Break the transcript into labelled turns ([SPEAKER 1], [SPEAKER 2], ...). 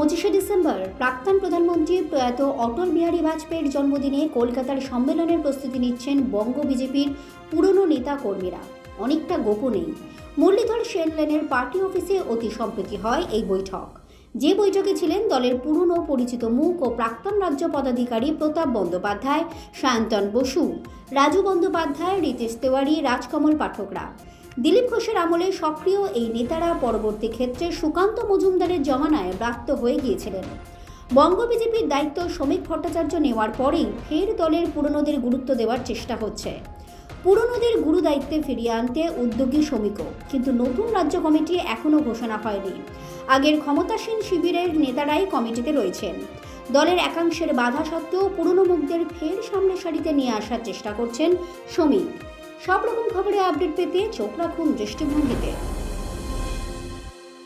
[SPEAKER 1] December প্রাক্তন প্রধানমন্ত্রী প্রয়াত অটল বিহারী বাজপেয়ীর জন্মদিনে কলকাতার সম্মেলনের প্রস্তুতি নিচ্ছেন বঙ্গ বিজেপির পুরনো নেতা কর্মীরা। অনেকটা গোপনেই মুরলীধর সেন লেনের পার্টি অফিসে অতি সম্প্রতি হয় এই বৈঠক। যে বৈঠকে ছিলেন দলের পুরনো পরিচিত মুখ ও প্রাক্তন রাজ্য পদাধিকারী প্রতাপ বন্দ্যোপাধ্যায়, সায়ন্তন বসু, রাজু বন্দ্যোপাধ্যায়, রিতেশ তেওয়ারি, রাজকমল পাঠকরা। দিলীপ ঘোষের আমলে সক্রিয় এই নেতারা পরবর্তী ক্ষেত্রে সুকান্ত মজুমদারের জমানায় ব্রাত্য হয়ে গিয়েছিলেন। বঙ্গ বিজেপির দায়িত্ব শ্রমিক ভট্টাচার্য নেওয়ার পরেই ফের দলের পুরনোদের গুরুত্ব দেওয়ার চেষ্টা হচ্ছে। পুরনোদের গুরু দায়িত্বে ফিরিয়ে আনতে উদ্যোগী শ্রমিকও, কিন্তু নতুন রাজ্য কমিটি এখনও ঘোষণা হয়নি। আগের ক্ষমতাসীন শিবিরের নেতারাই কমিটিতে রয়েছেন। দলের একাংশের বাধা সত্ত্বেও পুরনো মুখদের ফের সামনের সারিতে নিয়ে আসার চেষ্টা করছেন শ্রমিক। সব রকম খবরে আপডেট পেতে চোখ রাখুন দৃষ্টিভঙ্গিতে।